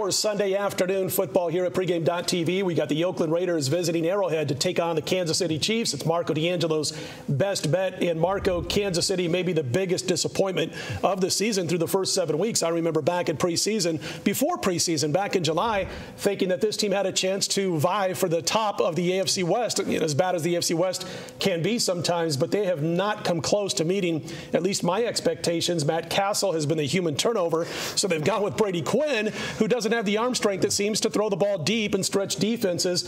hours Sunday afternoon football here at pregame.tv. We got the Oakland Raiders visiting Arrowhead to take on the Kansas City Chiefs. It's Marco D'Angelo's best bet. And Marco, Kansas City may be the biggest disappointment of the season through the first 7 weeks. I remember back in preseason, before preseason, back in July, thinking that this team had a chance to vie for the top of the AFC West, as bad as the AFC West can be sometimes, but they have not come close to meeting at least my expectations. Matt Castle has been the human turnover, so they've gone with Brady Quinn, who doesn't have the arm strength that seems to throw the ball deep and stretch defenses.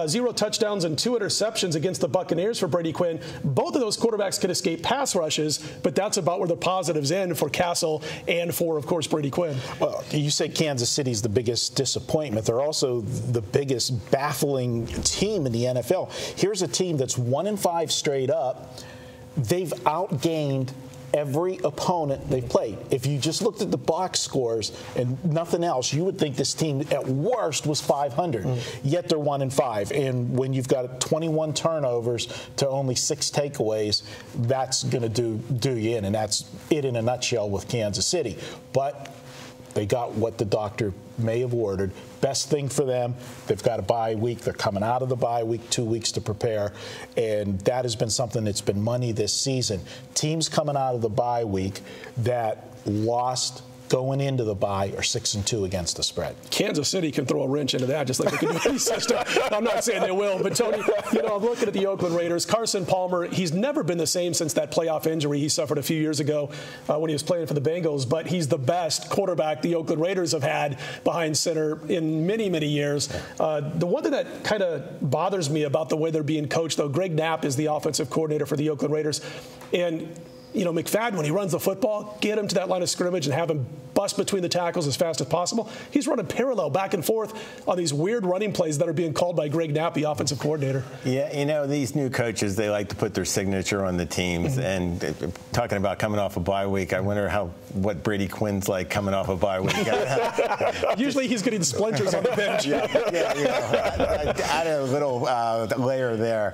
0 touchdowns and 2 interceptions against the Buccaneers for Brady Quinn. Both of those quarterbacks can escape pass rushes, but that's about where the positives end for Castle and for, of course, Brady Quinn. Well, you say Kansas City's the biggest disappointment. They're also the biggest baffling team in the NFL. Here's a team that's 1-5 straight up. They've outgained every opponent they've played. If you just looked at the box scores and nothing else, you would think this team at worst was 500. Yet they're 1-5. And when you've got 21 turnovers to only 6 takeaways, that's going to do you in. And that's it in a nutshell with Kansas City. But they got what the doctor may have ordered. Best thing for them, they've got a bye week. They're coming out of the bye week, 2 weeks to prepare. And that has been something that's been money this season. Teams coming out of the bye week that lost going into the bye are 6-2 against the spread. Kansas City can throw a wrench into that just like they can do any system. I'm not saying they will, but Tony, I'm looking at the Oakland Raiders. Carson Palmer, he's never been the same since that playoff injury he suffered a few years ago when he was playing for the Bengals, but he's the best quarterback the Oakland Raiders have had behind center in many, many years. The one thing that kind of bothers me about the way they're being coached, though, Greg Knapp is the offensive coordinator for the Oakland Raiders, and McFadden, when he runs the football, get him to that line of scrimmage and have him bust between the tackles as fast as possible. He's running parallel back and forth on these weird running plays that are being called by Greg Knapp, the offensive coordinator. Yeah, these new coaches, they like to put their signature on the teams. And talking about coming off a bye week, I wonder what Brady Quinn's like coming off a bye week. Usually he's getting splinters on the bench. Add a little layer there.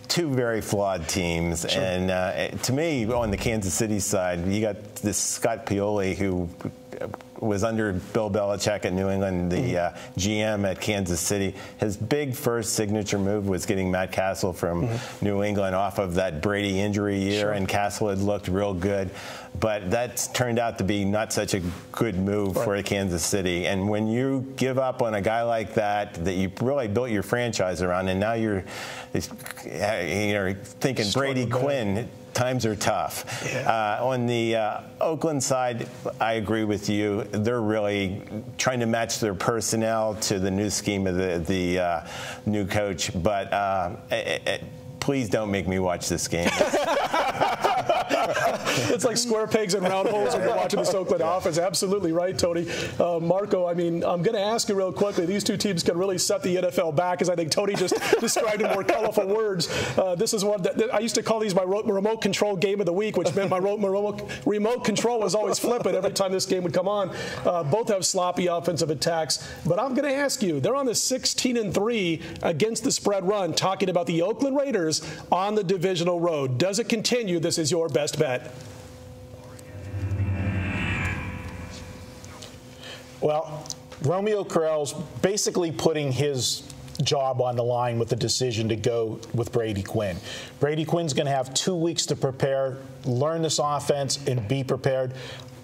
Two very flawed teams. Sure. And to me, on the Kansas City side, you got this Scott Pioli, who was under Bill Belichick at New England, the GM at Kansas City. His big first signature move was getting Matt Castle from New England off of that Brady injury year, and Castle had looked real good. But that's turned out to be not such a good move for Kansas City. And when you give up on a guy like that you really built your franchise around, and now you're thinking Brady Quinn, times are tough. Yeah. On the Oakland side, I agree with you. They're really trying to match their personnel to the new scheme of the new coach. But please don't make me watch this game. It's like square pegs and round holes when you're watching this Oakland offense. Absolutely right, Tony. Marco, I'm going to ask you real quickly. These two teams can really set the NFL back, as I think Tony just described in more colorful words. This is one that I used to call these my remote control game of the week, which meant my remote control was always flipping every time this game would come on. Both have sloppy offensive attacks. But I'm going to ask you, they're on the 16-3 against the spread run, talking about the Oakland Raiders on the divisional road. Does it continue? This is your best bet. Well, Romeo Crell's basically putting his job on the line with the decision to go with Brady Quinn. Brady Quinn's going to have 2 weeks to prepare, learn this offense, and be prepared.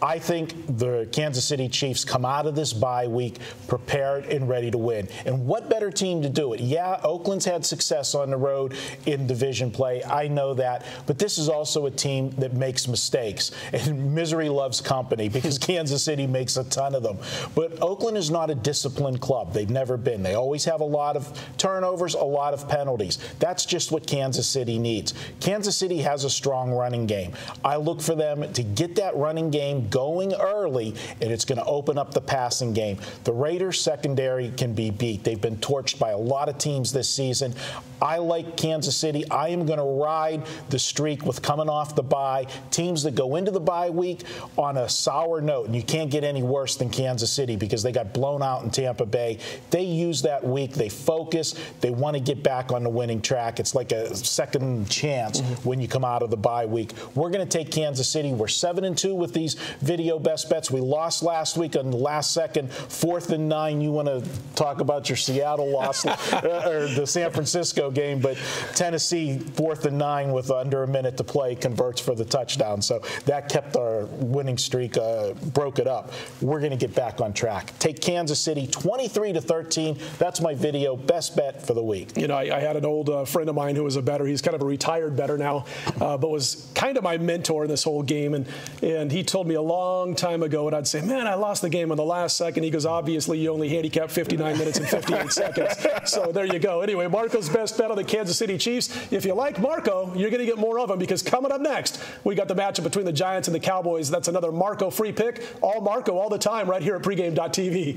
I think the Kansas City Chiefs come out of this bye week prepared and ready to win. And what better team to do it? Yeah, Oakland's had success on the road in division play. I know that. But this is also a team that makes mistakes. And misery loves company because Kansas City makes a ton of them. But Oakland is not a disciplined club. They've never been. They always have a lot of turnovers, a lot of penalties. That's just what Kansas City needs. Kansas City has a strong running game. I look for them to get that running game going early, and it's going to open up the passing game. The Raiders secondary can be beat. They've been torched by a lot of teams this season. I like Kansas City. I am going to ride the streak with coming off the bye. Teams that go into the bye week on a sour note, and you can't get any worse than Kansas City because they got blown out in Tampa Bay. They use that week. They focus. They want to get back on the winning track. It's like a second chance when you come out of the bye week. We're going to take Kansas City. We're 7-2 with these video best bets. We lost last week on the last second, 4th and 9. You want to talk about your Seattle loss or the San Francisco game, but Tennessee 4th and 9 with under a minute to play converts for the touchdown. So that kept our winning streak, broke it up. We're going to get back on track. Take Kansas City 23-13. That's my video best bet for the week. You know, I had an old friend of mine who was a bettor. He's kind of a retired bettor now, but was kind of my mentor in this whole game. And he told me a long time ago, and I'd say, man, I lost the game in the last second. He goes, obviously, you only handicapped 59 minutes and 58 seconds. So there you go. Anyway, Marco's best bet on the Kansas City Chiefs. If you like Marco, you're going to get more of them because coming up next, we got the matchup between the Giants and the Cowboys. That's another Marco free pick. All Marco all the time right here at pregame.tv.